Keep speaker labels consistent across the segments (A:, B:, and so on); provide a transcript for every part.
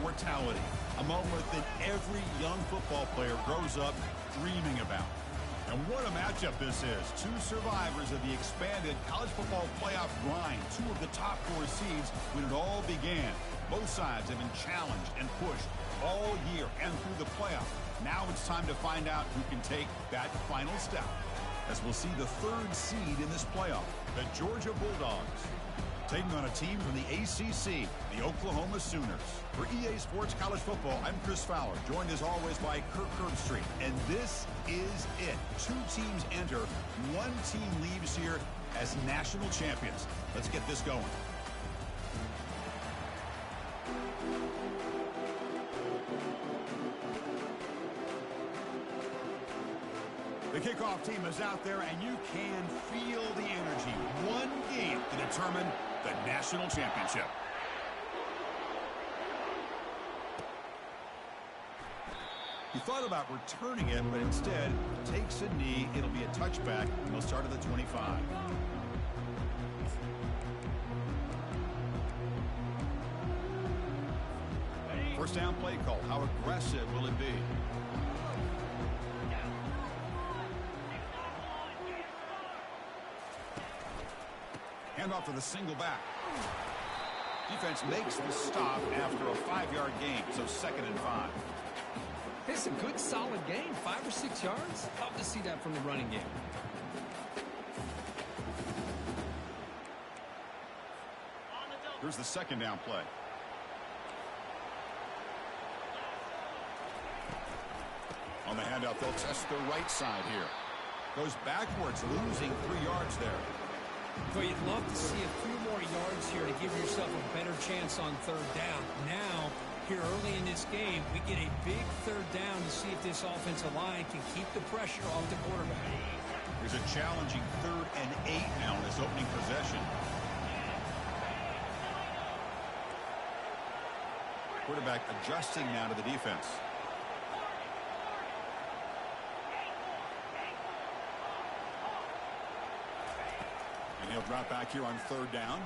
A: immortality, a moment that every young football player grows up dreaming about. And what a matchup this is. Two survivors of the expanded college football playoff grind, two of the top 4 seeds when it all began. Both sides have been challenged and pushed all year and through the playoff. Now it's time to find out who can take that final step, as we'll see the 3rd seed in this playoff, the Georgia Bulldogs, taking on a team from the ACC, the Oklahoma Sooners. For EA Sports College Football, I'm Chris Fowler, joined as always by Kirk Herbstreit. And this is it. 2 teams enter, 1 team leaves here as national champions. Let's get this going. The kickoff team is out there, and you can feel the energy. 1 game to determine the national championship. He thought about returning it, but instead takes a knee. It'll be a touchback, and he'll start at the 25. First down play call. How aggressive will it be? Handoff to the single back. Defense makes the stop after a 5-yard gain, so 2nd and 5.
B: It's a good, solid gain. 5 or 6 yards. Love to see that from the running game.
A: Here's the 2nd down play. On the handout, they'll test the right side here. Goes backwards, losing 3 yards there.
B: Well, you'd love to see a few more yards here to give yourself a better chance on 3rd down. Now, here early in this game, we get a big 3rd down to see if this offensive line can keep the pressure off the quarterback.
A: There's a challenging 3rd and 8 now in this opening possession. Quarterback adjusting now to the defense. And he'll drop back here on 3rd down.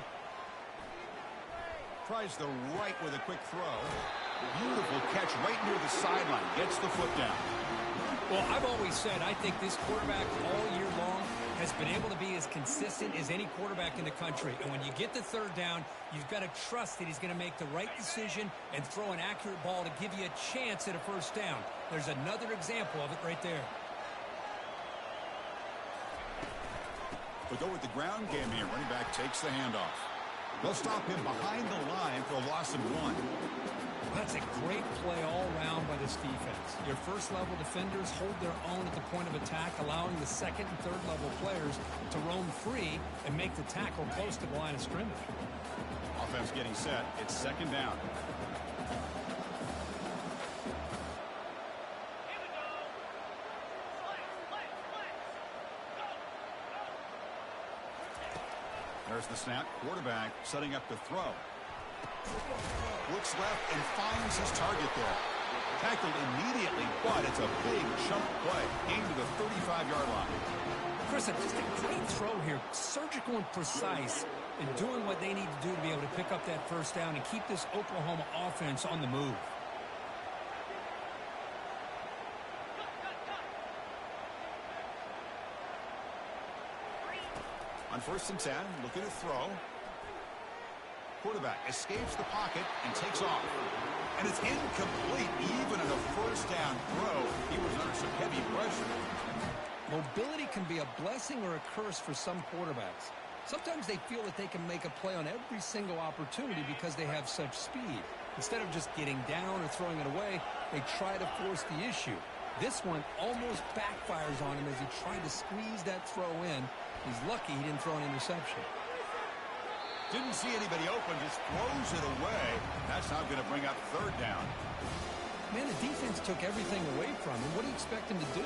A: Tries the right with a quick throw. Beautiful catch right near the sideline. Gets the foot down.
B: Well, I've always said I think this quarterback all year long has been able to be as consistent as any quarterback in the country. And when you get the 3rd down, you've got to trust that he's going to make the right decision and throw an accurate ball to give you a chance at a 1st down. There's another example of it right there.
A: We'll go with the ground game here. Running back takes the handoff. They'll stop him behind the line for a loss of 1.
B: That's a great play all around by this defense. Your 1st-level defenders hold their own at the point of attack, allowing the 2nd and 3rd-level players to roam free and make the tackle close to the line of scrimmage.
A: Offense getting set. It's 2nd down. There's the snap. Quarterback setting up the throw. Looks left and finds his target there. Tackled immediately, but it's a big jump play. Gain to the 35-yard line.
B: Chris, just a great throw here. Surgical and precise in doing what they need to do to be able to pick up that 1st down and keep this Oklahoma offense on the move.
A: On 1st and 10, looking to throw. Quarterback escapes the pocket and takes off. And it's incomplete even on a 1st down throw. He was under some heavy pressure.
B: Mobility can be a blessing or a curse for some quarterbacks. Sometimes they feel that they can make a play on every single opportunity because they have such speed. Instead of just getting down or throwing it away, they try to force the issue. This one almost backfires on him as he tried to squeeze that throw in. He's lucky he didn't throw an interception.
A: Didn't see anybody open, just throws it away. That's not going to bring up 3rd down.
B: Man, the defense took everything away from him. What do you expect him to do?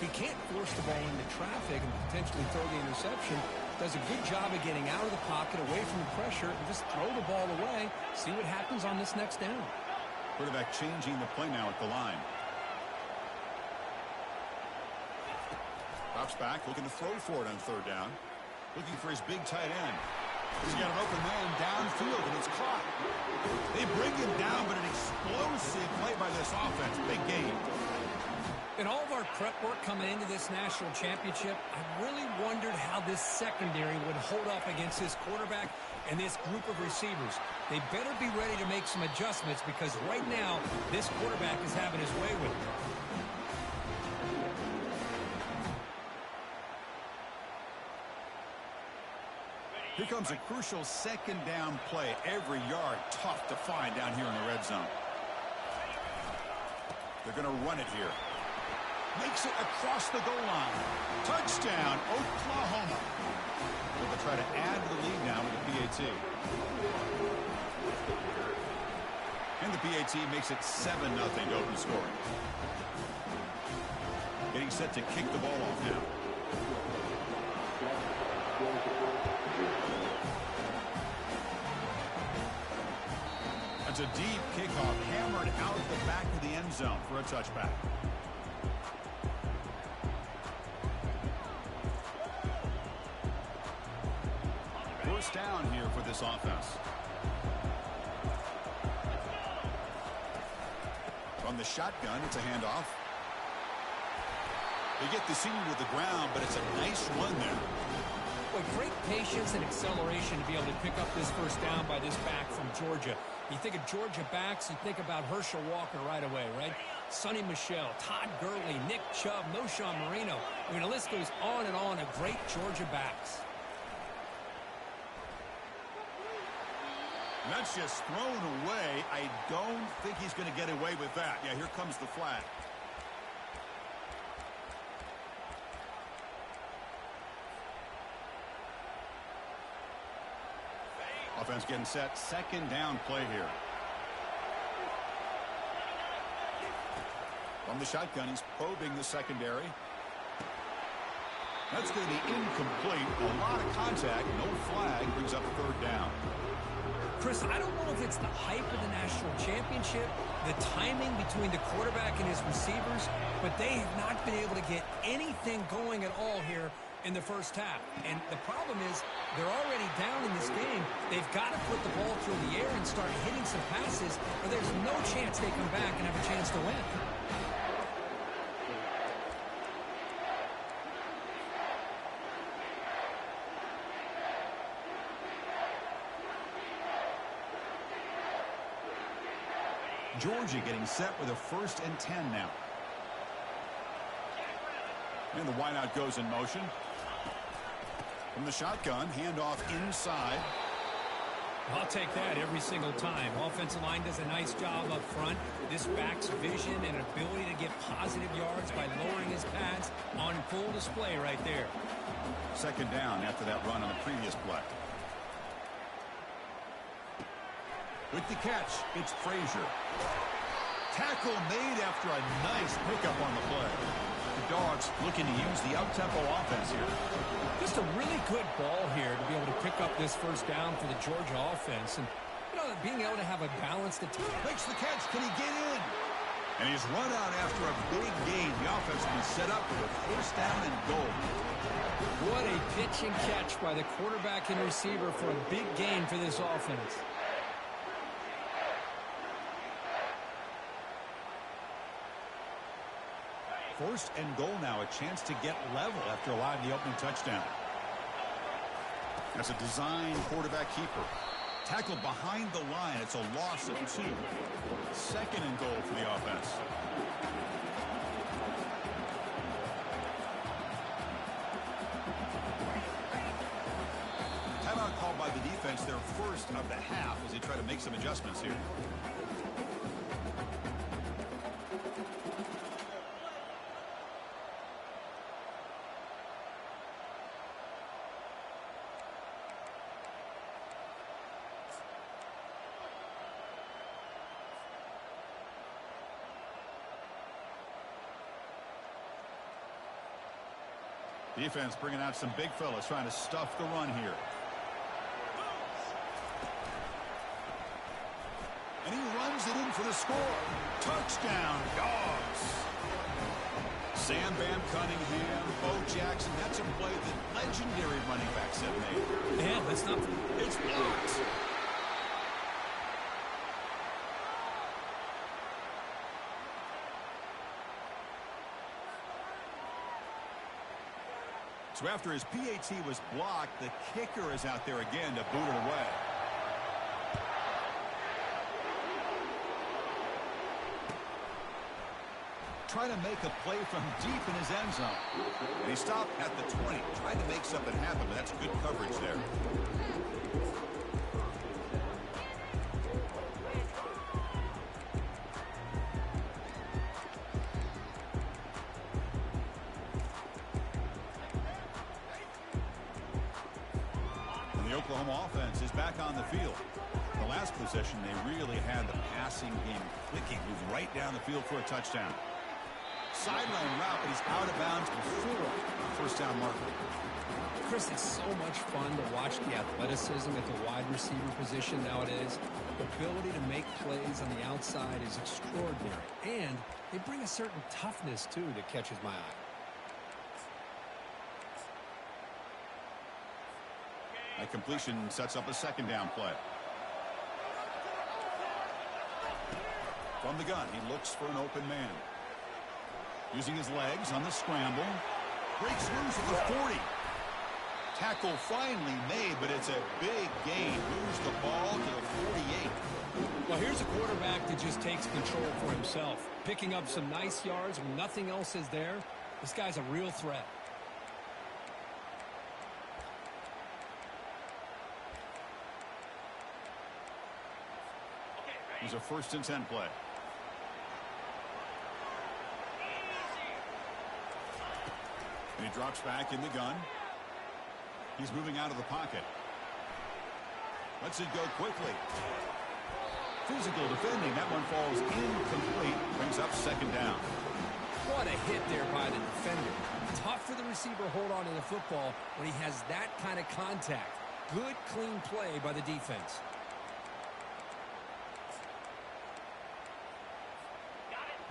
B: He can't force the ball into traffic and potentially throw the interception. Does a good job of getting out of the pocket, away from the pressure, and just throw the ball away. See what happens on this next down.
A: Quarterback changing the play now at the line. Drops back, looking to throw for it on 3rd down. Looking for his big tight end. He's got an open man downfield, and it's caught. They bring him down, but an
B: prep work coming into this national championship, I really wondered how this secondary would hold up against this quarterback and this group of receivers. They better be ready to make some adjustments because right now, this quarterback is having his way with it.
A: Here comes a crucial second down play. Every yard tough to find down here in the red zone. They're going to run it here. Makes it across the goal line. Touchdown, Oklahoma. They'll try to add to the lead now with the PAT. And the PAT makes it 7-0 to open scoring. Getting set to kick the ball off now. That's a deep kickoff hammered out the back of the end zone for a touchback. First down here for this offense. From the shotgun, it's a handoff. They get the senior to the ground, but it's a nice run there.
B: Boy, great patience and acceleration to be able to pick up this first down by this back from Georgia. You think of Georgia backs, you think about Herschel Walker right away, right? Sonny Michel, Todd Gurley, Nick Chubb, Noshawn Marino. I mean, the list goes on and on of great Georgia backs.
A: And that's just thrown away. I don't think he's going to get away with that. Yeah, here comes the flag. Offense getting set. Second down play here. From the shotgun, he's probing the secondary. That's going to be incomplete. A lot of contact. No flag. Brings up third down.
B: Chris, I don't know if it's the hype of the national championship, the timing between the quarterback and his receivers, but they have not been able to get anything going at all here in the first half. And the problem is they're already down in this game. They've got to put the ball through the air and start hitting some passes, or there's no chance they come back and have a chance to win.
A: Georgia getting set with a 1st and 10 now. And the wideout goes in motion. From the shotgun, handoff inside.
B: I'll take that every single time. Offensive line does a nice job up front. This back's vision and ability to get positive yards by lowering his pads on full display right there.
A: Second down after that run on the previous play. With the catch, it's Frazier. Tackle made after a nice pickup on the play. The Dogs looking to use the up-tempo offense here.
B: Just a really good ball here to be able to pick up this first down for the Georgia offense. And, you know, being able to have a balanced attack.
A: Makes the catch. Can he get in? And he's run out after a big gain. The offense will be set up for a first down and goal.
B: What a pitch and catch by the quarterback and receiver for a big gain for this offense.
A: First and goal now, a chance to get level after allowing the opening touchdown. That's a design quarterback keeper. Tackled behind the line. It's a loss of 2. Second and goal for the offense. Timeout called by the defense, their first of the half as they try to make some adjustments here. Defense bringing out some big fellas trying to stuff the run here. And he runs it in for the score. Touchdown, Dogs. Sam Van Cunningham, Bo Jackson. That's a play that legendary running backs have made.
B: Man, that's not...
A: It's blocked. So after his PAT was blocked, the kicker is out there again to boot it away. Trying to make a play from deep in his end zone. And he stopped at the 20, trying to make something happen, but that's good coverage there. Oklahoma offense is back on the field. The last possession, they really had the passing game clicking. Moved right down the field for a touchdown. Sideline route, but he's out of bounds before the first down marker.
B: Chris, it's so much fun to watch the athleticism at the wide receiver position nowadays. The ability to make plays on the outside is extraordinary. And they bring a certain toughness, too, that catches my eye.
A: That completion sets up a second down play. From the gun, he looks for an open man. Using his legs on the scramble. Breaks loose at the 40. Tackle finally made, but it's a big gain. Moves the ball to the 48.
B: Well, here's a quarterback that just takes control for himself. Picking up some nice yards when nothing else is there. This guy's a real threat.
A: Here's a 1st and 10 play. And he drops back in the gun. He's moving out of the pocket. Lets it go quickly. Physical defending. That one falls incomplete. Brings up second down.
B: What a hit there by the defender. Tough for the receiver to hold on to the football when he has that kind of contact. Good, clean play by the defense.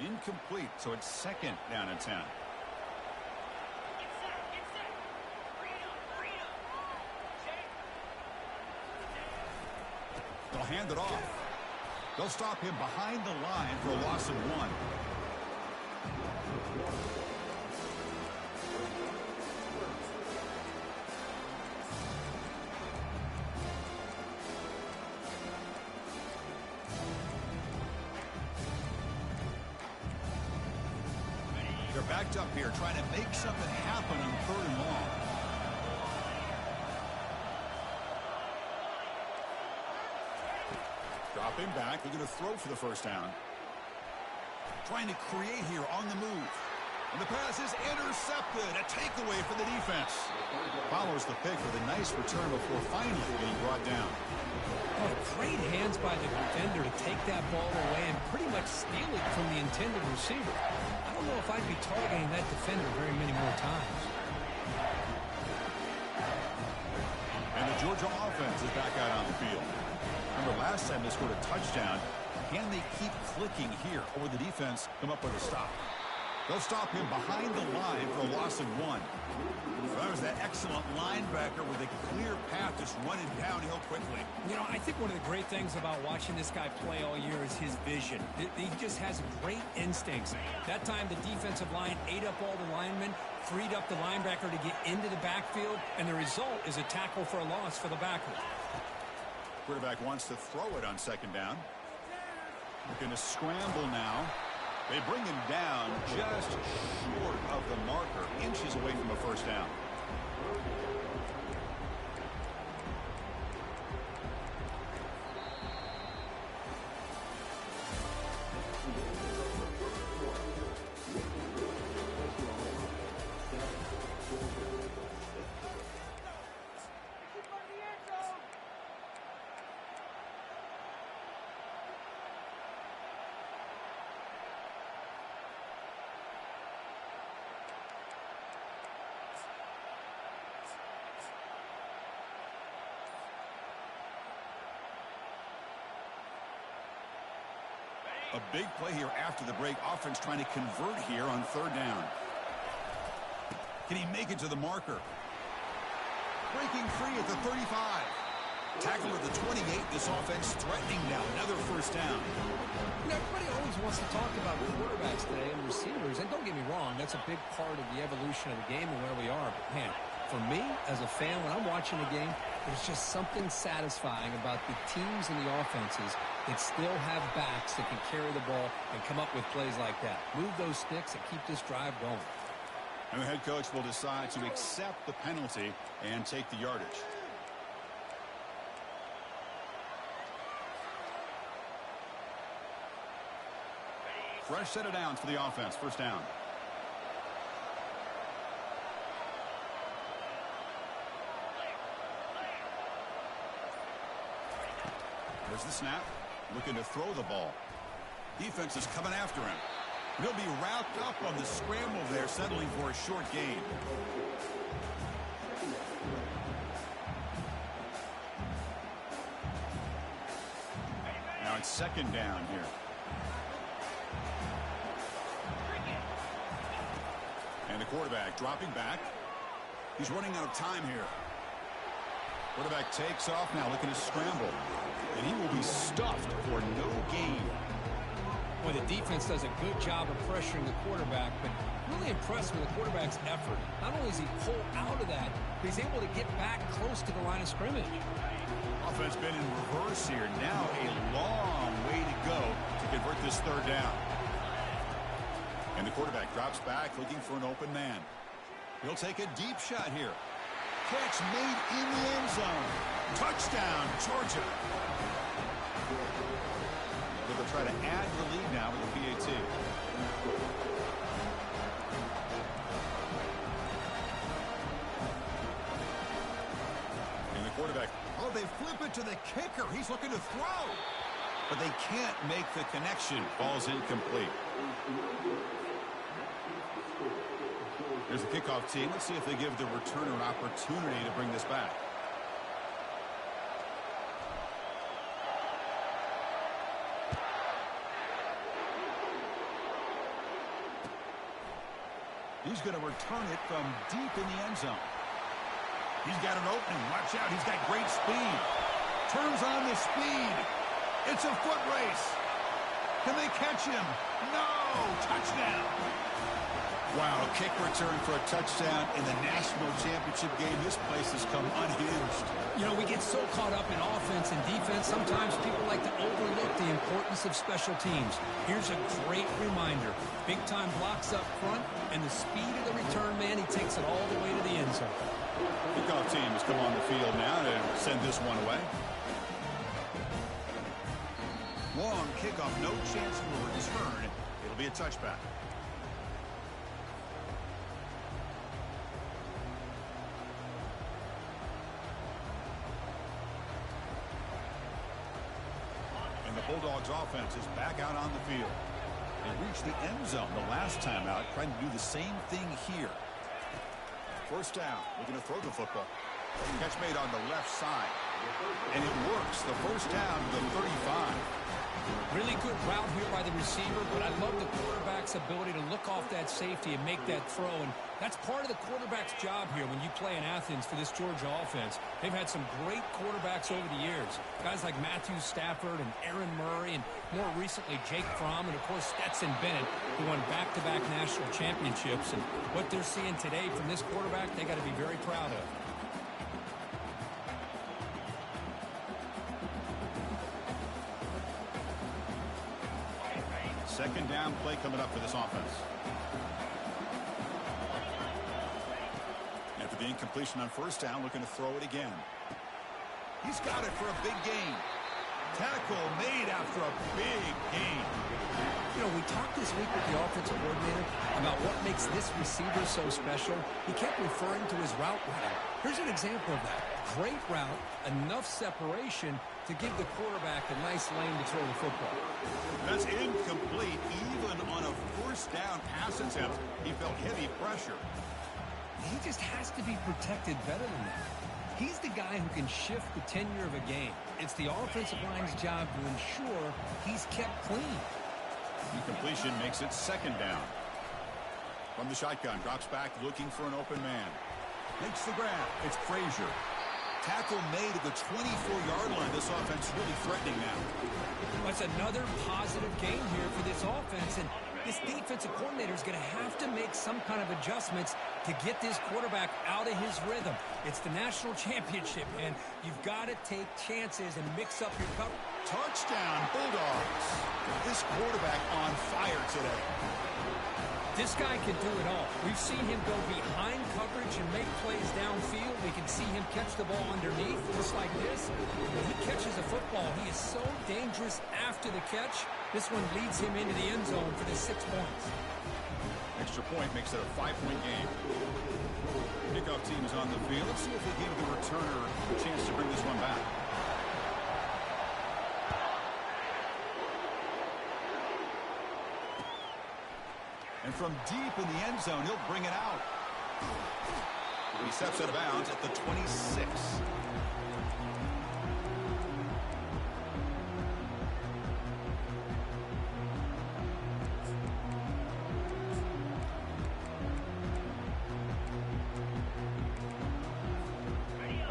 A: Incomplete, so it's second down and 10. They'll hand it off. They'll stop him behind the line for a loss of 1. They're backed up here, trying to make something happen on 3rd and long. Dropping back, they're going to throw for the first down. Trying to create here on the move. And the pass is intercepted. A takeaway for the defense. Follows the pick with a nice return before finally being brought down.
B: Oh, great hands by the defender to take that ball away and pretty much steal it from the intended receiver. I don't know if I'd be targeting that defender very many more times.
A: And the Georgia offense is back out on the field. Remember, last time they scored a touchdown. Can they keep clicking here, or the defense come up with a stop? They'll stop him behind the line for a loss of 1. That was that excellent linebacker with a clear path just running downhill quickly.
B: You know, I think one of the great things about watching this guy play all year is his vision. He just has great instincts. That time the defensive line ate up all the linemen, freed up the linebacker to get into the backfield, and the result is a tackle for a loss for the backer.
A: Quarterback wants to throw it on second down. They're going to scramble now. They bring him down just short of the marker, inches away from a first down. A big play here after the break. Offense trying to convert here on 3rd down. Can he make it to the marker? Breaking free at the 35. Tackle at the 28. This offense threatening now. Another first down.
B: You know, everybody always wants to talk about quarterbacks today and receivers. And don't get me wrong, that's a big part of the evolution of the game and where we are. But, man, For me, as a fan, when I'm watching a game, there's just something satisfying about the teams and the offenses that still have backs that can carry the ball and come up with plays like that. Move those sticks and keep this drive going.
A: And the head coach will decide to accept the penalty and take the yardage. Fresh set of downs for the offense. First down. There's the snap. Looking to throw the ball. Defense is coming after him. He'll be wrapped up on the scramble there, settling for a short gain. Now it's second down here. And the quarterback dropping back. He's running out of time here. Quarterback takes off now, looking to scramble. And he will be stuffed for no gain.
B: Boy, the defense does a good job of pressuring the quarterback, but really impressed with the quarterback's effort. Not only does he pull out of that, but he's able to get back close to the line of scrimmage.
A: Offense been in reverse here. Now a long way to go to convert this third down. And the quarterback drops back, looking for an open man. He'll take a deep shot here. Catch made in the end zone. Touchdown, Georgia. They'll try to add the lead now with the PAT. And the quarterback, oh, they flip it to the kicker. He's looking to throw. But they can't make the connection. Ball's incomplete. There's the kickoff team. Let's see if they give the returner an opportunity to bring this back. He's going to return it from deep in the end zone. He's got an opening. Watch out. He's got great speed. Turns on the speed. It's a foot race. Can they catch him? No. Touchdown. Wow, kick return for a touchdown in the national championship game. This place has come unhinged.
B: You know, we get so caught up in offense and defense, sometimes people like to overlook the importance of special teams. Here's a great reminder. Big-time blocks up front, and the speed of the return man, he takes it all the way to the end zone.
A: Kickoff team has come on the field now to send this one away. Long kickoff, no chance for a return. It'll be a touchback. Bulldogs offense is back out on the field. They reached the end zone the last time out, trying to do the same thing here. First down, looking to throw the football. Catch made on the left side. And it works. The first down to the 35.
B: Really good route here by the receiver, but I love the quarterback's ability to look off that safety and make that throw. And that's part of the quarterback's job here when you play in Athens for this Georgia offense. They've had some great quarterbacks over the years. Guys like Matthew Stafford and Aaron Murray, and more recently Jake Fromm, and of course Stetson Bennett, who won back-to-back national championships. And what they're seeing today from this quarterback, they got to be very proud of.
A: Second down play coming up for this offense. After the incompletion on first down, looking to throw it again. He's got it for a big gain. Tackle made after a big gain.
B: You know, we talked this week with the offensive coordinator about what makes this receiver so special. He kept referring to his route running. Here's an example of that. Great route, enough separation to give the quarterback a nice lane to throw the football.
A: That's incomplete. Even on a first down pass attempt, he felt heavy pressure.
B: He just has to be protected better than that. He's the guy who can shift the tenure of a game. It's the offensive line's job to ensure he's kept clean.
A: Incompletion makes it second down. From the shotgun, drops back looking for an open man. Makes the grab. It's Frazier. Tackle made at the 24-yard line. This offense really threatening now.
B: That's another positive game here for this this offense, and this defensive coordinator is going to have to make some kind of adjustments to get this quarterback out of his rhythm. It's the national championship, and you've got to take chances and mix up your cover.
A: Touchdown, Bulldogs. This quarterback on fire today.
B: This guy can do it all. We've seen him go behind coverage and make plays downfield. We can see him catch the ball underneath, just like this. When he catches a football, he is so dangerous after the catch. This one leads him into the end zone for the 6 points.
A: Extra point makes it a 5-point game. Kickoff team is on the field. Let's see if they give the returner a chance to bring this one back. And from deep in the end zone, he'll bring it out. He steps out of bounds at the 26.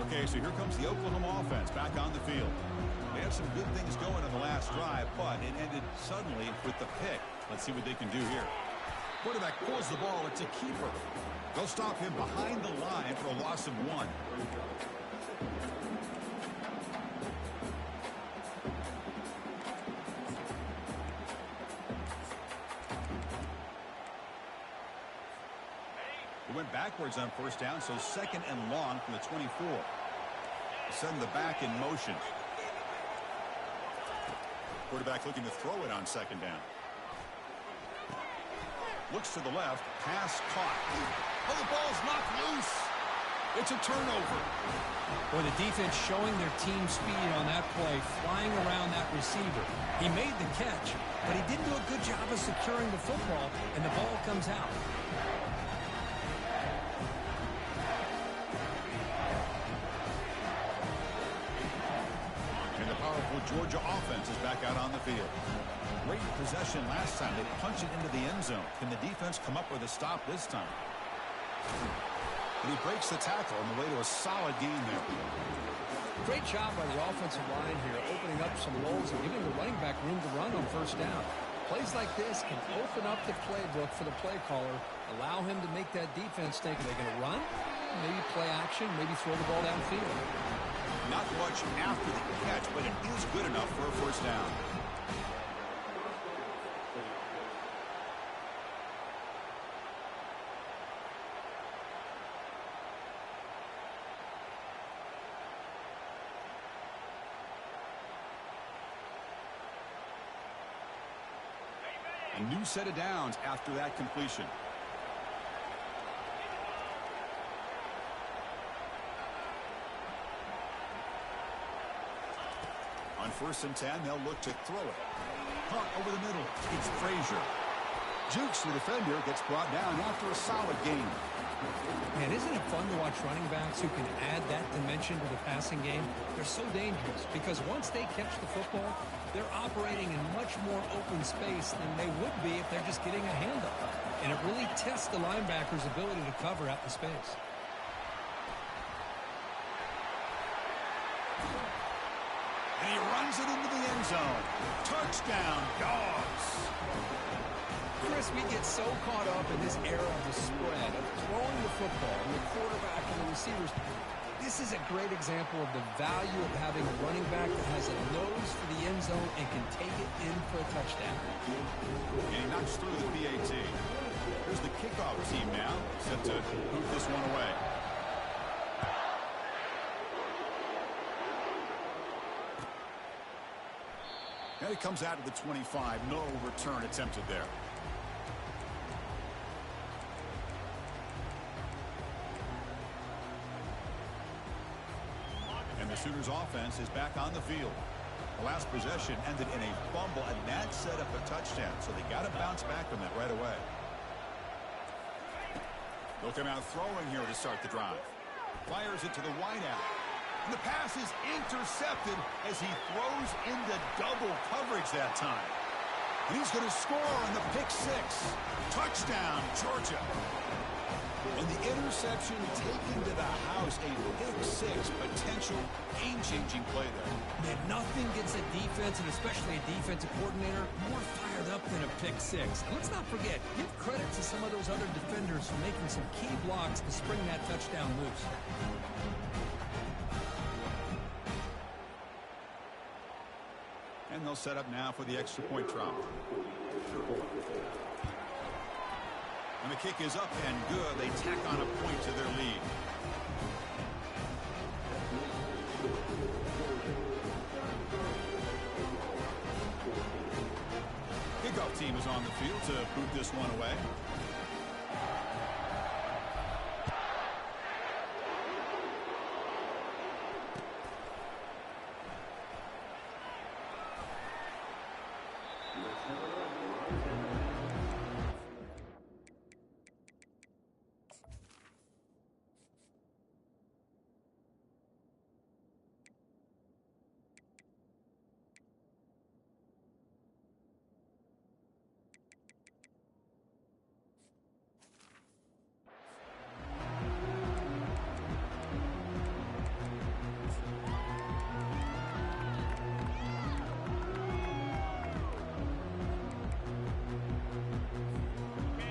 A: Okay, so here comes the Oklahoma offense back on the field. They had some good things going on the last drive, but it ended suddenly with the pick. Let's see what they can do here. Quarterback pulls the ball. It's a keeper. They'll stop him behind the line for a loss of 1. He went backwards on first down, so 2nd and long from the 24. Send the back in motion. Quarterback looking to throw it on 2nd down. Looks to the left. Pass caught. Oh, the ball's knocked loose. It's a turnover.
B: Boy, the defense showing their team speed on that play, flying around that receiver. He made the catch, but he didn't do a good job of securing the football, and the ball comes out.
A: And the powerful Georgia offense is back out on the field. Great possession last time. They punch it into the end zone. Can the defense come up with a stop this time? And he breaks the tackle on the way to a solid game there.
B: Great job by the offensive line here, opening up some holes and giving the running back room to run on first down. Plays like this can open up the playbook for the play caller, allow him to make that defense think, are they going to run? Maybe play action, maybe throw the ball downfield.
A: Not much after the catch, but it is good enough for a first down. A new set of downs after that completion. On 1st and 10, they'll look to throw it. Punt over the middle. It's Frazier. Jukes the defender, gets brought down after a solid game.
B: Man, isn't it fun to watch running backs who can add that dimension to the passing game? They're so dangerous because once they catch the football, they're operating in much more open space than they would be if they're just getting a hand up. And it really tests the linebacker's ability to cover out the space.
A: And he runs it into the end zone. Touchdown, Dogs.
B: Chris, we get so caught up in this era of the spread, of throwing the football, and the quarterback and the receivers. This is a great example of the value of having a running back that has a nose for the end zone and can take it in for a touchdown.
A: And he knocks through the PAT. Here's the kickoff team now, set to boot this one away. Now he comes out of the 25. No return attempted there. And the Sooners offense is back on the field. The last possession ended in a fumble, and that set up a touchdown. So they got to bounce back from that right away. They'll come out throwing here to start the drive. Fires it to the wideout. And the pass is intercepted as he throws into double coverage that time. And he's going to score on the pick six. Touchdown, Georgia. And the interception taken to the house, a pick-6, potential game-changing play there.
B: Man, nothing gets a defense, and especially a defensive coordinator, more fired up than a pick-6. And let's not forget, give credit to some of those other defenders for making some key blocks to spring that touchdown loose.
A: And they'll set up now for the extra point try. And the kick is up and good. They tack on a point to their lead. Kickoff team is on the field to boot this one away.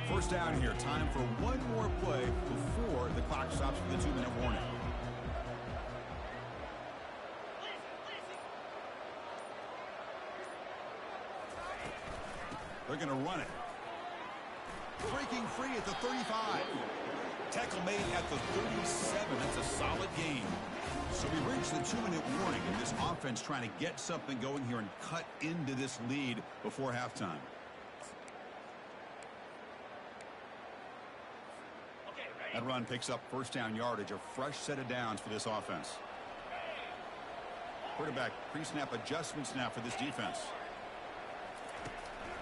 A: First down here. Time for one more play before the clock stops for the 2-minute warning. They're going to run it. Breaking free at the 35. Tackle made at the 37. That's a solid gain. So we reach the 2-minute warning, and this offense trying to get something going here and cut into this lead before halftime. That run picks up first down yardage, a fresh set of downs for this offense. Quarterback pre-snap adjustments now for this defense.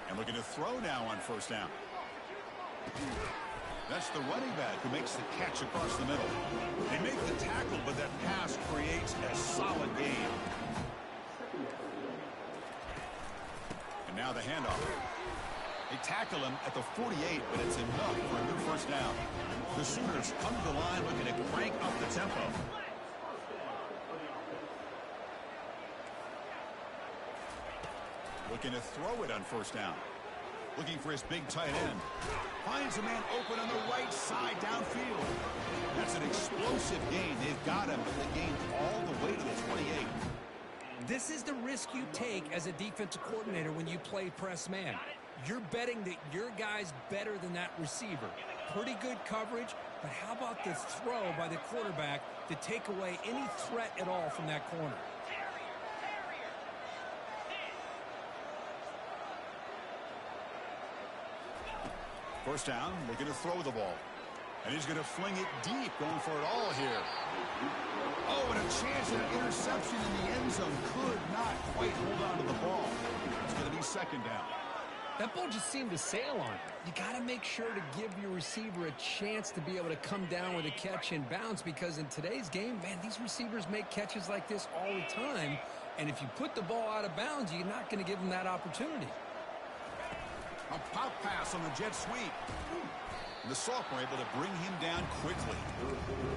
A: And looking to throw now on first down. That's the running back who makes the catch across the middle. They make the tackle, but that pass creates a solid gain. And now the handoff. They tackle him at the 48, but it's enough for a good first down. The Sooners come to the line looking to crank up the tempo. Looking to throw it on first down. Looking for his big tight end. Finds a man open on the right side downfield. That's an explosive gain. They've got him, but they gained all the way to the 28.
B: This is the risk you take as a defensive coordinator when you play press man. You're betting that your guy's better than that receiver. Pretty good coverage, but how about the throw by the quarterback to take away any threat at all from that corner?
A: First down, looking to throw the ball. And he's going to fling it deep, going for it all here. Oh, and a chance at an interception in the end zone. Could not quite hold on to the ball. It's going to be second down.
B: That ball just seemed to sail on it. You got to make sure to give your receiver a chance to be able to come down with a catch and bounce, because in today's game, man, these receivers make catches like this all the time. And if you put the ball out of bounds, you're not going to give them that opportunity.
A: A pop pass on the jet sweep. And the sophomore able to bring him down quickly.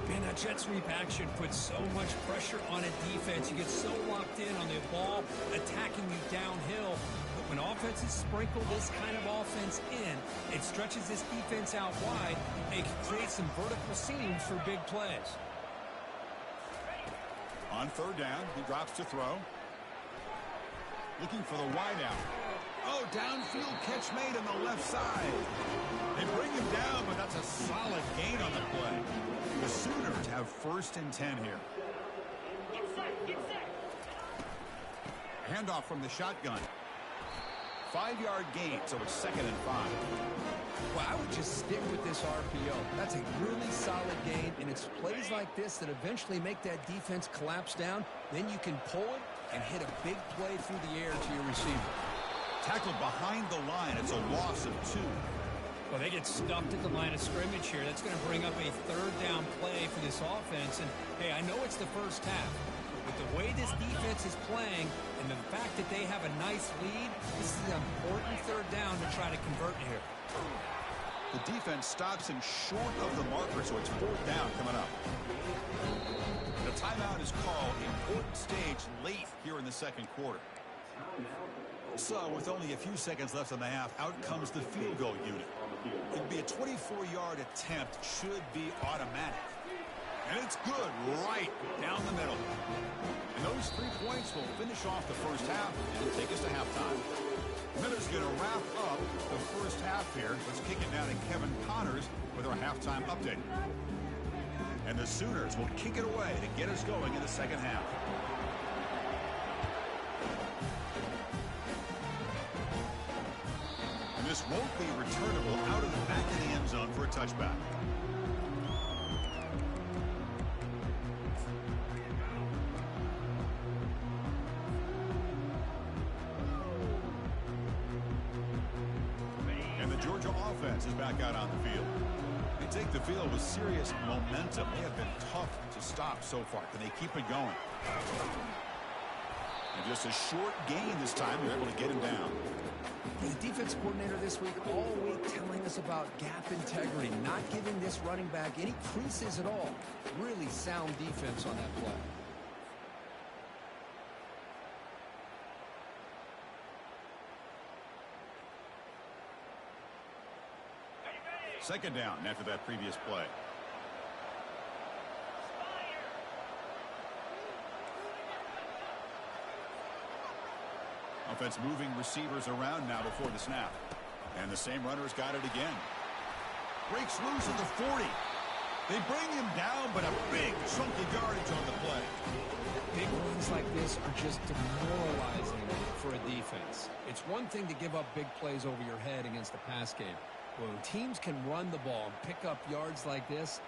B: Man, that jet sweep action puts so much pressure on a defense. You get so locked in on the ball attacking you downhill. But when offenses sprinkle this kind of offense in, it stretches this defense out wide and it can create some vertical seams for big plays.
A: On third down, he drops to throw. Looking for the wideout. Oh, downfield catch made on the left side. They bring him down, but that's a solid gain on the play. The Sooners have first and 10 here. Handoff from the shotgun. 5-yard gain, so it's second and 5.
B: Well, I would just stick with this RPO. That's a really solid gain, and it's plays like this that eventually make that defense collapse down. Then you can pull it and hit a big play through the air to your receiver.
A: Tackled behind the line. It's a loss of 2.
B: Well, they get stuffed at the line of scrimmage here. That's going to bring up a third down play for this offense. And, hey, I know it's the first half, but the way this defense is playing and the fact that they have a nice lead, this is an important third down to try to convert here.
A: The defense stops him short of the marker, so it's 4th down coming up. The timeout is called. Important stage late here in the second quarter. So with only a few seconds left in the half, out comes the field goal unit. It'd be a 24-yard attempt, should be automatic. And it's good right down the middle. And those 3 points will finish off the first half and take us to halftime. Miller's going to wrap up the first half here. Let's kick it down to Kevin Connors with our halftime update. And the Sooners will kick it away to get us going in the second half. And this won't be returnable out of the back of the end zone for a touchback. And the Georgia offense is back out on the field. They take the field with serious momentum. They have been tough to stop so far. Can they keep it going? And just a short gain this time. They're able to get him down.
B: The defense coordinator this week all week telling us about gap integrity, not giving this running back any creases at all. Really sound defense on that play.
A: Second down after that previous play. Offense moving receivers around now before the snap. And the same runner's got it again. Breaks loose at the 40. They bring him down, but a big chunk of yardage on the play.
B: Big runs like this are just demoralizing for a defense. It's one thing to give up big plays over your head against the pass game. When teams can run the ball and pick up yards like this,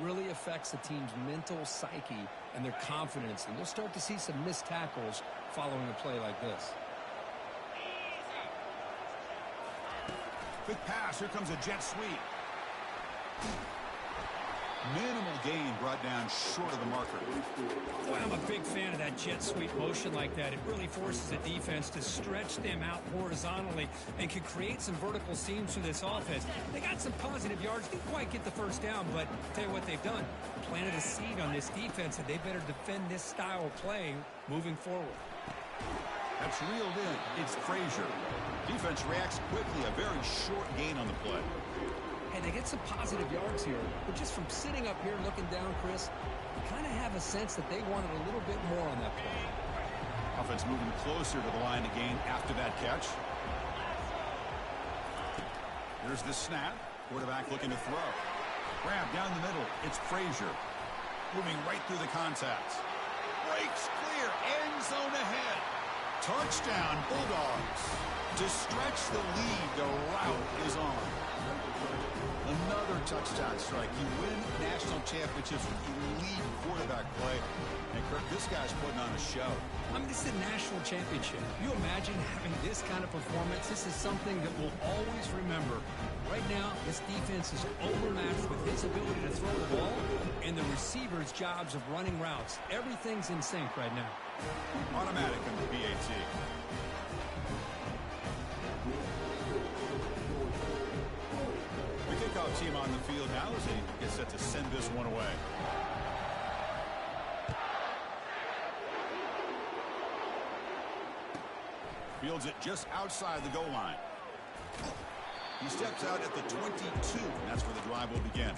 B: really affects the team's mental psyche and their confidence. And you'll start to see some missed tackles following a play like this.
A: Quick pass. Here comes a jet sweep. Minimal gain brought down short of the marker.
C: Boy, I'm a big fan of that jet sweep motion like that. It really forces the defense to stretch them out horizontally and can create some vertical seams for this offense. They got some positive yards. Didn't quite get the first down, but I'll tell you what they've done. Planted a seed on this defense, and they better defend this style of play moving forward.
A: That's reeled in. It's Frazier. Defense reacts quickly. A very short gain on the play.
B: Hey, they get some positive yards here, but just from sitting up here looking down, Chris, you kind of have a sense that they wanted a little bit more on that play.
A: Offense moving closer to the line to gain after that catch. Here's the snap. Quarterback looking to throw. Grab down the middle. It's Frazier. Moving right through the contacts. Breaks clear. End zone ahead. Touchdown, Bulldogs. To stretch the lead, the route is on. Another touchdown strike. You win national championships with elite quarterback play. And Kirk, this guy's putting on a show.
B: I mean, this is a national championship. You imagine having this kind of performance? This is something that we'll always remember. Right now, this defense is overmatched with his ability to throw the ball and the receivers' jobs of running routes. Everything's in sync right now.
A: Automatic in the PAT. The kickoff team on the field now as they get set to send this one away. Fields it just outside the goal line. He steps out at the 22, and that's where the drive will begin.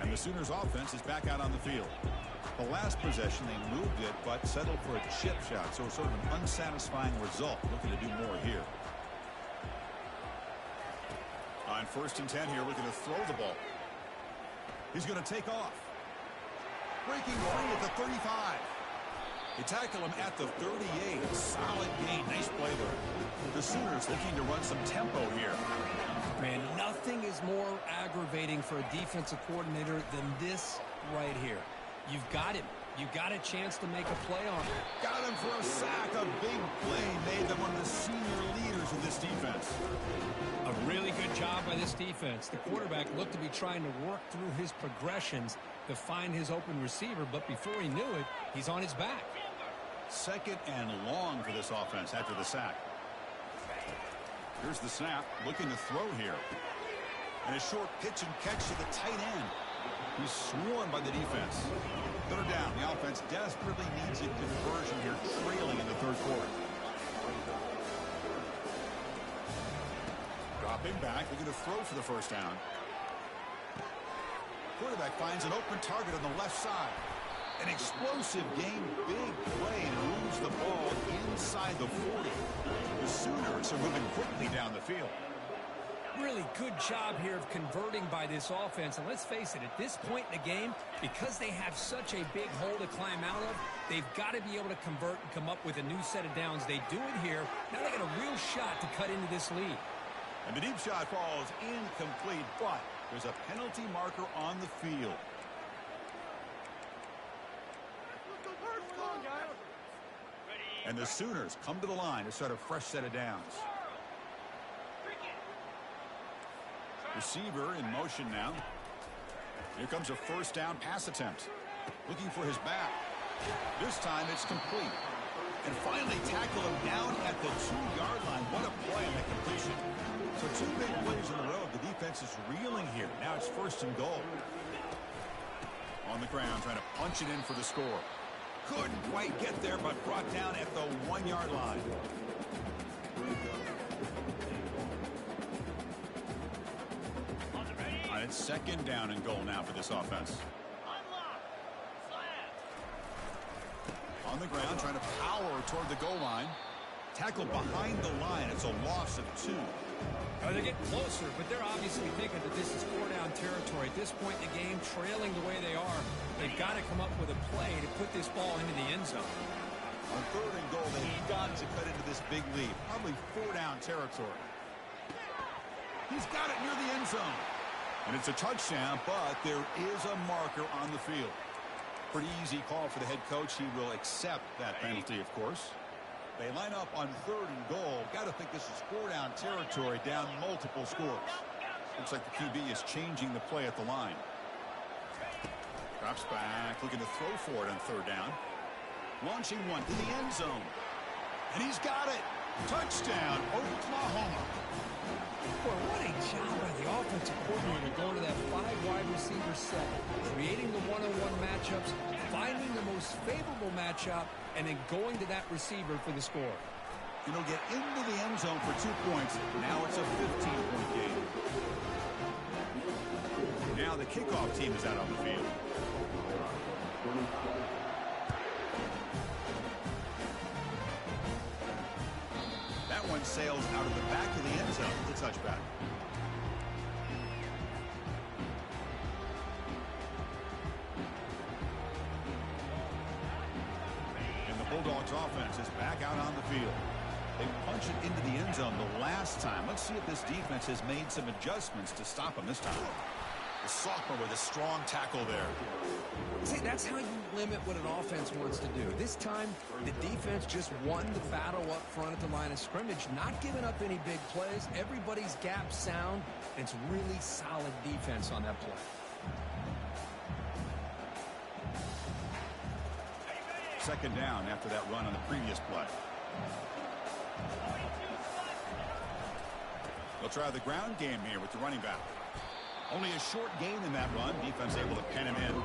A: And the Sooners offense is back out on the field. The last possession, they moved it, but settled for a chip shot, so sort of an unsatisfying result. Looking to do more here. On 1st and 10 here, looking to throw the ball. He's going to take off. Breaking free at the 35. They tackle him at the 38. Solid gain. Nice play there. The Sooners looking to run some tempo here.
B: Man, nothing is more aggravating for a defensive coordinator than this right here. You've got him. You've got a chance to make a play on him.
A: Got him for a sack. A big play made them one of the senior leaders in this defense.
C: A really
B: by this defense. The quarterback looked to be trying to work through his progressions to find his open receiver, but before he knew it, he's on his back.
A: 2nd and long for this offense after the sack. Here's the snap, looking to throw here. And a short pitch and catch to the tight end. He's swarmed by the defense. 3rd down. The offense desperately needs a conversion here, trailing in the 3rd quarter. Dropping back, looking to throw for the 1st down. Quarterback finds an open target on the left side. An explosive game, big play, and moves the ball inside the 40. The Sooners are moving quickly down the field.
B: Really good job here of converting by this offense. And let's face it, at this point in the game, because they have such a big hole to climb out of, they've got to be able to convert and come up with a new set of downs. They do it here. Now they got a real shot to cut into this lead.
A: And the deep shot falls incomplete, but there's a penalty marker on the field. And the Sooners come to the line to start a fresh set of downs. Receiver in motion now. Here comes a 1st down pass attempt. Looking for his back. This time it's complete. And finally tackle him down at the 2-yard line. What a play on that completion. So 2 big plays in a row. The defense is reeling here. Now it's 1st and goal. On the ground, trying to punch it in for the score. Couldn't quite get there, but brought down at the 1-yard line. And it's 2nd down and goal now for this offense. On the ground, trying to power toward the goal line. Tackled behind the line. It's a loss of 2.
B: They're getting closer, but they're obviously thinking that this is 4-down territory. At this point in the game, trailing the way they are, they've got to come up with a play to put this ball into the end zone.
A: On 3rd and goal, they've got to cut into this big lead. Probably 4-down territory. He's got it near the end zone. And it's a touchdown, but there is a marker on the field. Pretty easy call for the head coach. He will accept that penalty, of course. They line up on 3rd and goal. Got to think this is 4-down territory, down multiple scores. Looks like the QB is changing the play at the line. Drops back, looking to throw for it on 3rd down. Launching one to the end zone. And he's got it. Touchdown, Oklahoma.
B: Boy, what a job by the offensive coordinator going to that 5-wide receiver set, creating the one-on-one matchups, finding the most favorable matchup, and then going to that receiver for the score.
A: And he'll get into the end zone for 2 points. Now it's a 15-point game. Now the kickoff team is out on the field. That one sails out of the back of the end zone. The touchback. Bulldogs offense is back out on the field. They punch it into the end zone the last time. Let's see if this defense has made some adjustments to stop them this time. The sophomore with a strong tackle there.
B: See, that's how you limit what an offense wants to do. This time, the defense just won the battle up front at the line of scrimmage, not giving up any big plays. Everybody's gap sound. It's really solid defense on that play.
A: Second down after that run on the previous play. They'll try the ground game here with the running back. Only a short gain in that run. Defense able to pen him in.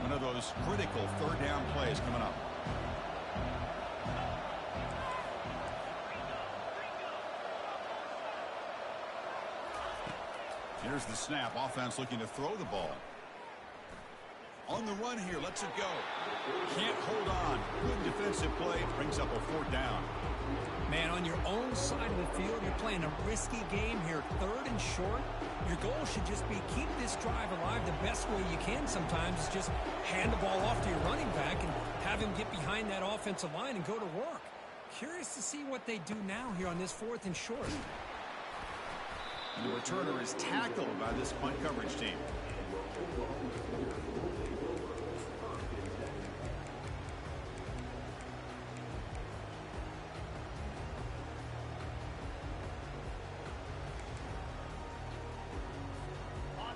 A: One of those critical 3rd down plays coming up. Here's the snap. Offense looking to throw the ball. On the run here. Lets it go. Can't hold on. Good defensive play. Brings up a 4th down.
B: Man, on your own side of the field, you're playing a risky game here. 3rd and short. Your goal should just be keep this drive alive the best way you can sometimes is just hand the ball off to your running back and have him get behind that offensive line and go to work.
C: Curious to see what they do now here on this 4th and short.
A: And the returner is tackled by this punt coverage team.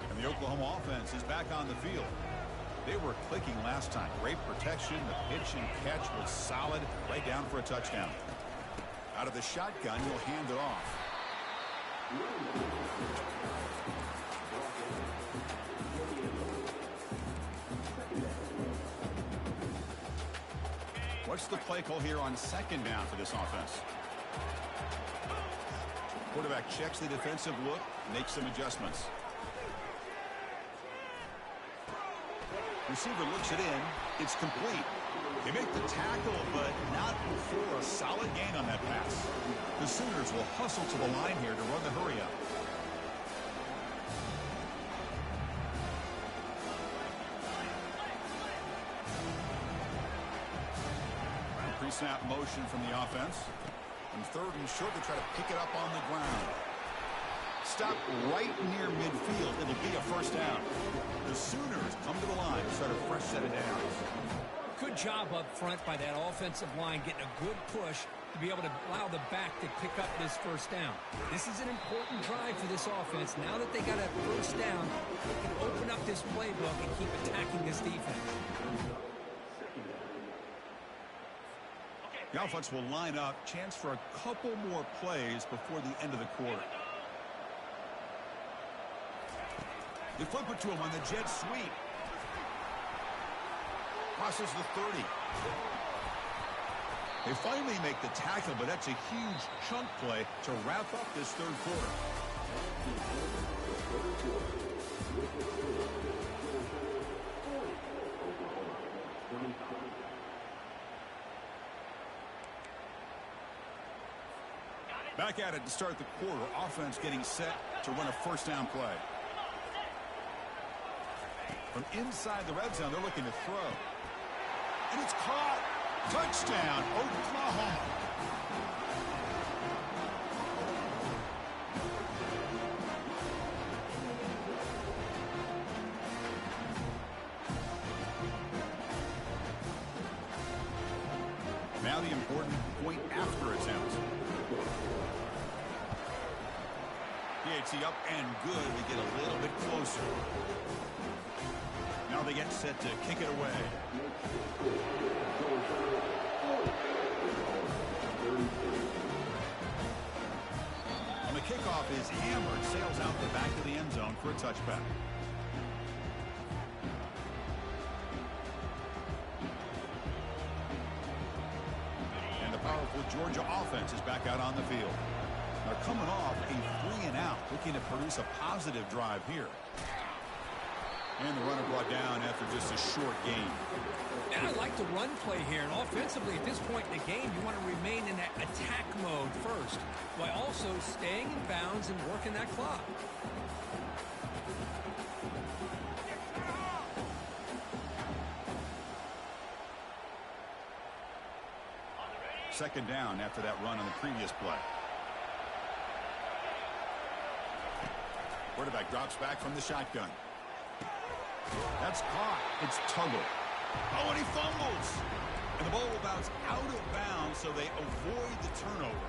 A: And the Oklahoma offense is back on the field. They were clicking last time. Great protection. The pitch and catch was solid. Right down for a touchdown. Out of the shotgun, he'll hand it off. What's the play call here on 2nd down for this offense? Quarterback checks the defensive look, makes some adjustments. Receiver looks it in. It's complete. They make the tackle, but not before a solid gain on that pass. The Sooners will hustle to the line here to run the hurry up. Pre-snap motion from the offense. And 3rd and short, they try to pick it up on the ground. Stop right near midfield. It'll be a 1st down. The Sooners come to the line to start a fresh set of downs.
C: Good job up front by that offensive line, getting a good push to be able to allow the back to pick up this 1st down. This is an important drive for this offense. Now that they got a 1st down, they can open up this playbook and keep attacking this defense.
A: The offense will line up. Chance for a couple more plays before the end of the quarter. They flip it to him on the jet sweep. Crosses the 30. They finally make the tackle, but that's a huge chunk play to wrap up this 3rd quarter. Back at it to start the quarter. Offense getting set to run a 1st down play. From inside the red zone, they're looking to throw. And it's caught. Touchdown, Oklahoma. Now the important point after attempt. PAT up and good. We get a little bit closer. Now they get set to kick it away. And the kickoff is hammered, sails out the back of the end zone for a touchback. And the powerful Georgia offense is back out on the field. They're coming off a 3-and-out, looking to produce a positive drive here. And the runner brought down after just a short gain.
C: And I like the run play here. And offensively, at this point in the game, you want to remain in that attack mode first, while also staying in bounds and working that clock.
A: 2nd down after that run on the previous play. Quarterback drops back from the shotgun. That's caught. It's Tuggle. Oh, and he fumbles. And the ball will bounce out of bounds, so they avoid the turnover.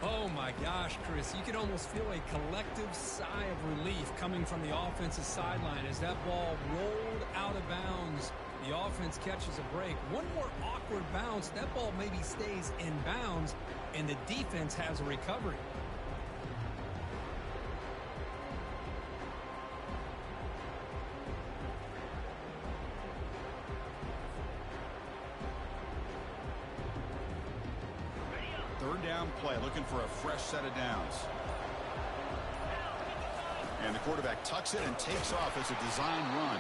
C: Oh, my gosh, Chris. You can almost feel a collective sigh of relief coming from the offensive sideline as that ball rolled out of bounds. The offense catches a break. One more awkward bounce. That ball maybe stays in bounds, and the defense has a recovery. Play, looking for a fresh set of downs. And the quarterback tucks it and takes off as a design run.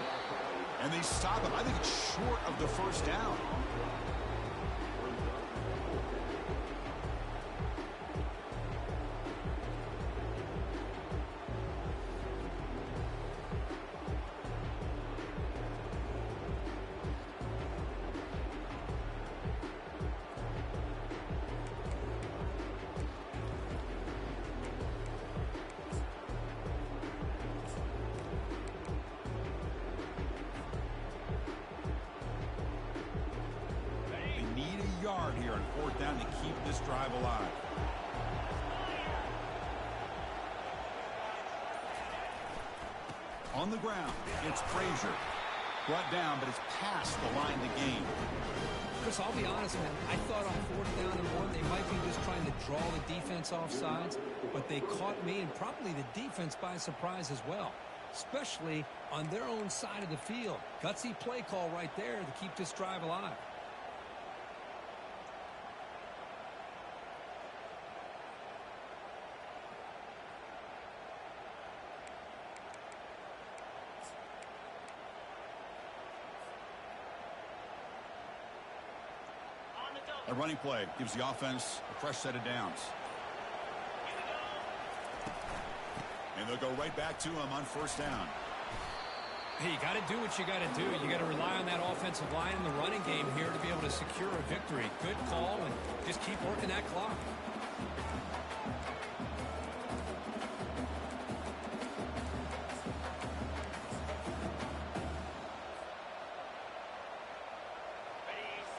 C: And they stop him. I think it's short of the 1st down.
A: yard here on 4th down to keep this drive alive. On the ground, it's Frazier. Brought down, but it's past the line to gain.
B: Chris, I'll be honest, man. I thought on 4th down and 1, they might be just trying to draw the defense off sides, but they caught me and probably the defense by surprise as well, especially on their own side of the field. Gutsy play call right there to keep this drive alive.
A: A running play gives the offense a fresh set of downs. And they'll go right back to him on 1st down.
C: Hey, you got to do what you got to do. You got to rely on that offensive line in the running game here to be able to secure a victory. Good call, and just keep working that clock.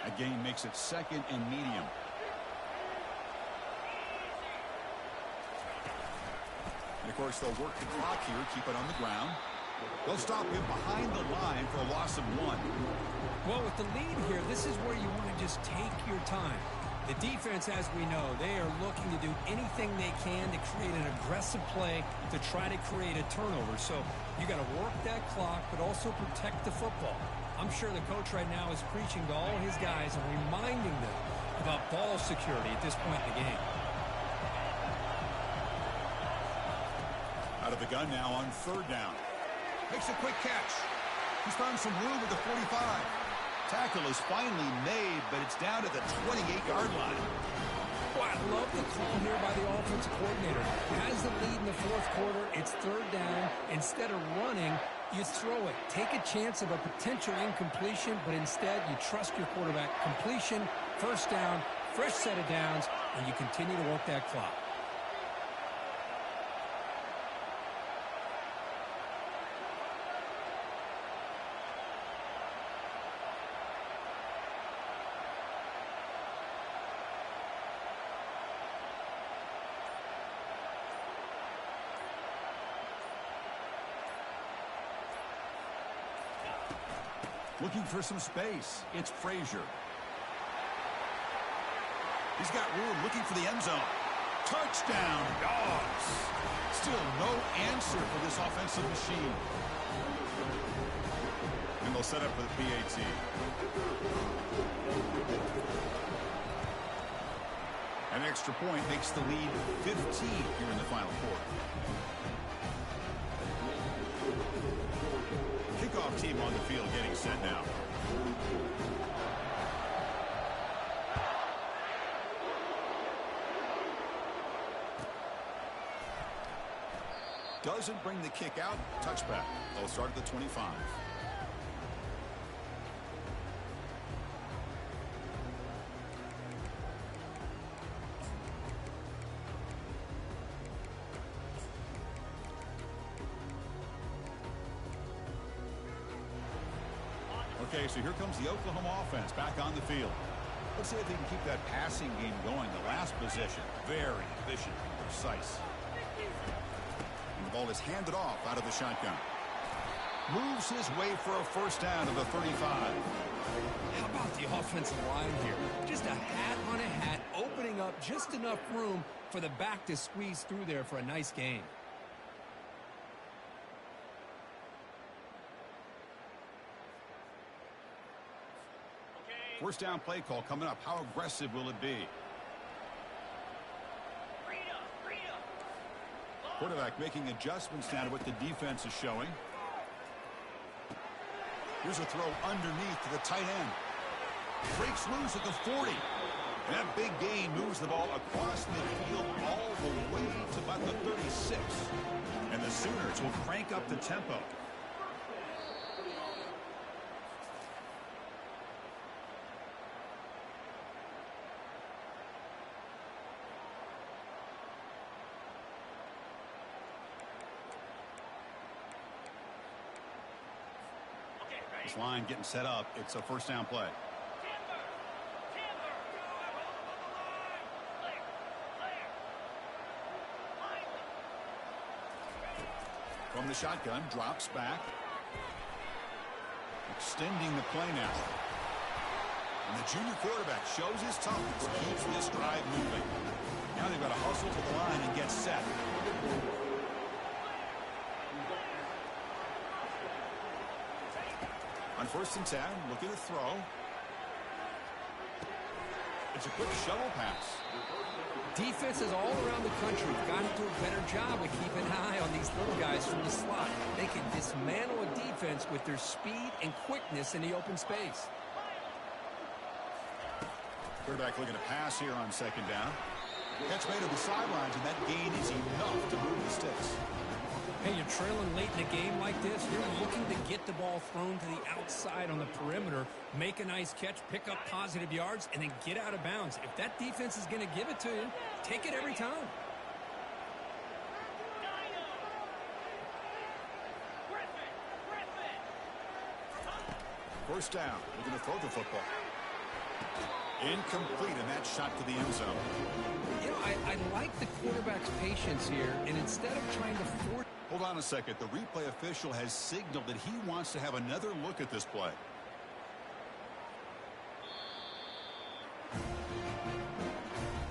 A: That gain makes it 2nd and medium. And, of course, they'll work the clock here, keep it on the ground. They'll stop him behind the line for a loss of 1.
B: Well, with the lead here, this is where you want to just take your time. The defense, as we know, they are looking to do anything they can to create an aggressive play to try to create a turnover. So you got to work that clock, but also protect the football. I'm sure the coach right now is preaching to all his guys and reminding them about ball security at this point in the game.
A: Out of the gun now on 3rd down. Makes a quick catch. He's found some room at the 45. Tackle is finally made, but it's down to the 28-yard line.
B: Well, I love the call here by the offensive coordinator. Has the lead in the 4th quarter. It's 3rd down. Instead of running, you throw it. Take a chance of a potential incompletion, but instead you trust your quarterback. Completion, 1st down, fresh set of downs, and you continue to work that clock.
A: Looking for some space. It's Frazier. He's got room, looking for the end zone. Touchdown, Dogs. Still no answer for this offensive machine. And they'll set up for the PAT. An extra point makes the lead 15 here in the final quarter. Kickoff team on the field getting set now. Doesn't bring the kick out. Touchback. They'll start at the 25. Okay, so here comes the Oklahoma offense back on the field. Let's see if they can keep that passing game going. The last possession, very efficient and precise. And the ball is handed off out of the shotgun. Moves his way for a 1st down to the 35.
B: How about the offensive line here? Just a hat on a hat, opening up just enough room for the back to squeeze through there for a nice gain.
A: First down play call coming up. How aggressive will it be? Quarterback making adjustments now to what the defense is showing. Here's a throw underneath to the tight end. Breaks loose at the 40. And that big gain moves the ball across midfield all the way to about the 36. And the Sooners will crank up the tempo. This line getting set up. It's a 1st down play. From the shotgun, drops back. Extending the play now. And the junior quarterback shows his toughness, keeps this drive moving. Now they've got to hustle to the line and get set. On 1st and 10, looking to throw. It's a quick shovel pass.
B: Defenses all around the country have got to do a better job of keeping an eye on these little guys from the slot. They can dismantle a defense with their speed and quickness in the open space.
A: Quarterback looking to pass here on 2nd down. Catch made of the sidelines, and that gain is enough to move the sticks.
C: Hey, you're trailing late in a game like this. You're looking to get the ball thrown to the outside on the perimeter, make a nice catch, pick up positive yards, and then get out of bounds. If that defense is going to give it to you, take it every time.
A: First down. Looking to throw the football. Incomplete, and that shot to the end zone.
B: You know, I like the quarterback's patience here, and instead of trying to force...
A: Hold on a second. The replay official has signaled that he wants to have another look at this play.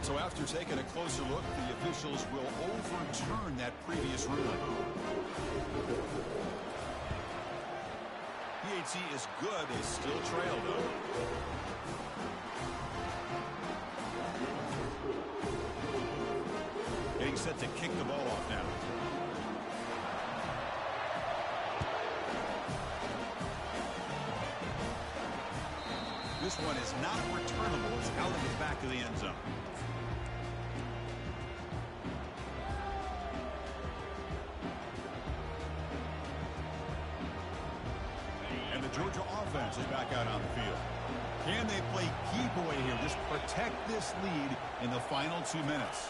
A: So after taking a closer look, the officials will overturn that previous ruling. PAT is good. They still trail, though. Getting set to kick the ball off now. This one is not returnable. It's out of the back of the end zone. And the Georgia offense is back out on the field. Can they play keep away here? Just protect this lead in the final 2 minutes.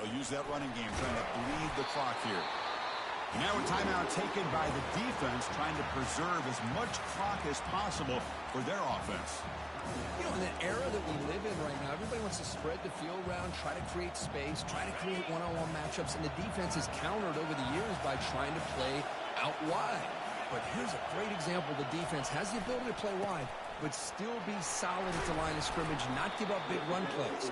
A: They'll use that running game, trying to bleed the clock here. And now a timeout taken by the defense, trying to preserve as much clock as possible for their offense.
B: You know, in the era that we live in right now, everybody wants to spread the field around, try to create space, try to create one-on-one matchups, and the defense is countered over the years by trying to play out wide. But here's a great example. The defense has the ability to play wide, but still be solid at the line of scrimmage, not give up big run plays.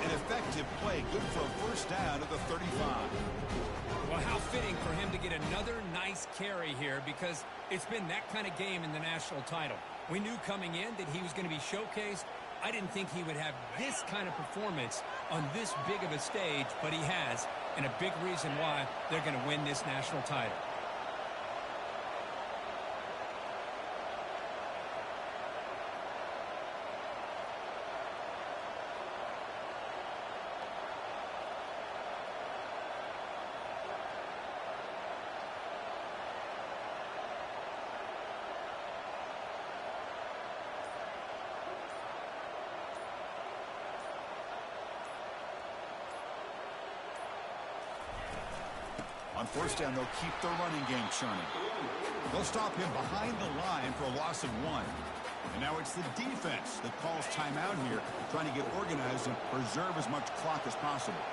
A: An effective play, good for a first down at the 35.
C: Well, how fitting for him to get another nice carry here, because it's been that kind of game in the national title. We knew coming in that he was going to be showcased. I didn't think he would have this kind of performance on this big of a stage, but he has, and a big reason why they're going to win this national title.
A: On first down, they'll keep their running game churning. They'll stop him behind the line for a loss of 1. And now it's the defense that calls timeout here, trying to get organized and preserve as much clock as possible.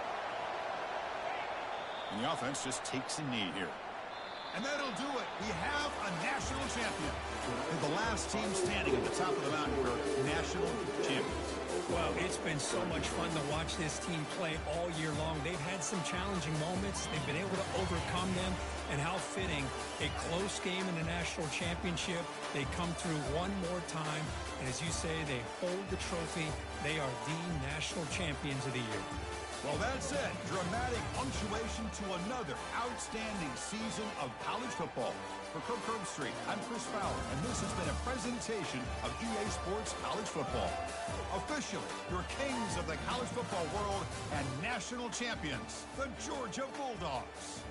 A: And the offense just takes a knee here. And that'll do it. We have a national champion. And the last team standing at the top of the mountain for national champions.
C: Well, it's been so much fun to watch this team play all year long. They've had some challenging moments. They've been able to overcome them. And how fitting, a close game in the national championship. They come through one more time. And as you say, they hold the trophy. They are the national champions of the year.
A: Well, that's it. Dramatic punctuation to another outstanding season of college football. For Kirk Street, I'm Chris Fowler, and this has been a presentation of EA Sports College Football. Officially, your kings of the college football world and national champions, the Georgia Bulldogs.